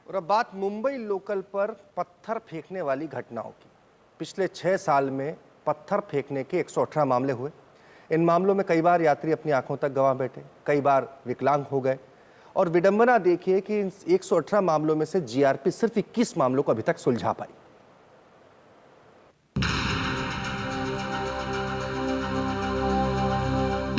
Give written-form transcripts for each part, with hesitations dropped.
और अब बात मुंबई लोकल पर पत्थर फेंकने वाली घटनाओं की। पिछले 6 साल में पत्थर फेंकने के 118 मामले हुए। इन मामलों में कई बार यात्री अपनी आंखों तक गंवा बैठे, कई बार विकलांग हो गए। और विडंबना देखिए कि इन 118 मामलों में से जीआरपी सिर्फ 21 मामलों को अभी तक सुलझा पाई।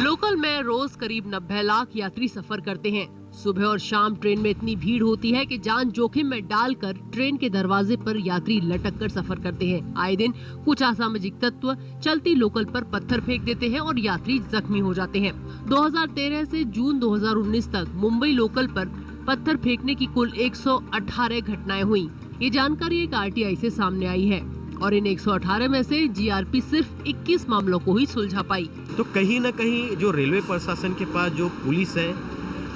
लोकल में रोज करीब 90 लाख यात्री सफर करते हैं। सुबह और शाम ट्रेन में इतनी भीड़ होती है कि जान जोखिम में डालकर ट्रेन के दरवाजे पर यात्री लटक कर सफर करते हैं। आए दिन कुछ असामाजिक तत्व चलती लोकल पर पत्थर फेंक देते हैं और यात्री जख्मी हो जाते हैं। 2013 से जून 2019 तक मुंबई लोकल पर पत्थर फेंकने की कुल 118 घटनाएं हुई। ये जानकारी एक आरटीआई से सामने आई है और इन 118 में से जीआरपी सिर्फ 21 मामलों को ही सुलझा पाई। तो कहीं न कहीं जो रेलवे प्रशासन के पास जो पुलिस है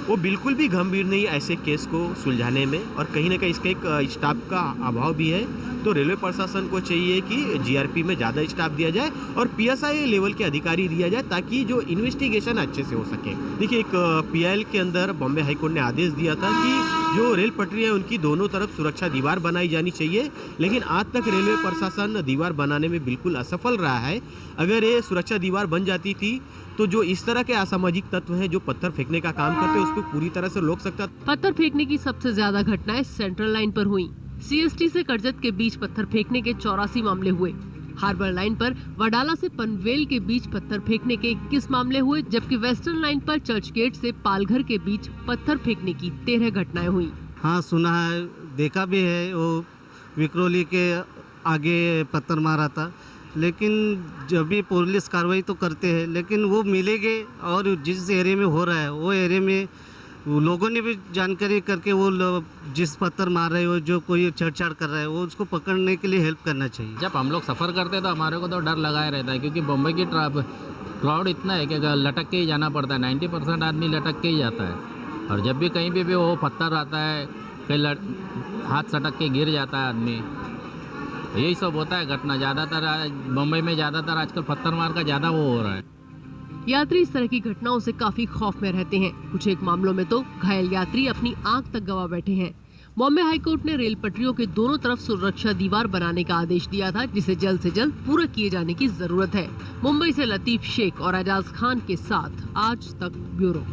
वो बिल्कुल भी गंभीर नहीं ऐसे केस को सुलझाने में, और कहीं ना कहीं इसका एक स्टाफ का अभाव भी है। तो रेलवे प्रशासन को चाहिए कि जीआरपी में ज़्यादा स्टाफ दिया जाए और पीएसआई लेवल के अधिकारी दिया जाए ताकि जो इन्वेस्टिगेशन अच्छे से हो सके। देखिए, एक पीआईएल के अंदर बॉम्बे हाईकोर्ट ने आदेश दिया था कि जो रेल पटरी है उनकी दोनों तरफ सुरक्षा दीवार बनाई जानी चाहिए, लेकिन आज तक रेलवे प्रशासन दीवार बनाने में बिल्कुल असफल रहा है। अगर ये सुरक्षा दीवार बन जाती थी तो जो इस तरह के असामाजिक तत्व हैं जो पत्थर फेंकने का काम करते हैं उसको पूरी तरह से रोक सकता। पत्थर फेंकने की सबसे ज्यादा घटनाएं सेंट्रल लाइन पर हुई। सीएसटी से करजत के बीच पत्थर फेंकने के 84 मामले हुए। हार्बर लाइन पर वडाला से पनवेल के बीच पत्थर फेंकने के 21 मामले हुए, जबकि वेस्टर्न लाइन पर चर्च गेट से पालघर के बीच पत्थर फेंकने की 13 घटनाएं हुई। हाँ, सुना है, देखा भी है। वो विक्रोली के आगे पत्थर मारा था, लेकिन जब भी पुलिस कार्रवाई तो करते हैं, लेकिन वो मिलेंगे और जिस एरिया में हो रहा है वो एरिया में लोगों ने भी जानकारी करके वो जिस पत्थर मार रहे हो, जो कोई छेड़छाड़ कर रहा है, वो उसको पकड़ने के लिए हेल्प करना चाहिए। जब हम लोग सफ़र करते हैं तो हमारे को तो डर लगाया रहता है, क्योंकि बम्बई की क्राउड इतना है कि लटक के ही जाना पड़ता है। 90% आदमी लटक के ही जाता है। और जब भी कहीं भी वो पत्थर आता है, कहीं हाथ सटक के गिर जाता है आदमी। यही सब होता है घटना। ज़्यादातर बम्बई में ज़्यादातर आजकल पत्थर मार का ज़्यादा वो हो रहा है। यात्री इस तरह की घटनाओं से काफी खौफ में रहते हैं। कुछ एक मामलों में तो घायल यात्री अपनी आंख तक गंवा बैठे हैं। बॉम्बे हाईकोर्ट ने रेल पटरियों के दोनों तरफ सुरक्षा दीवार बनाने का आदेश दिया था, जिसे जल्द से जल्द पूरा किए जाने की जरूरत है। मुंबई से लतीफ शेख और एजाज खान के साथ आज तक ब्यूरो।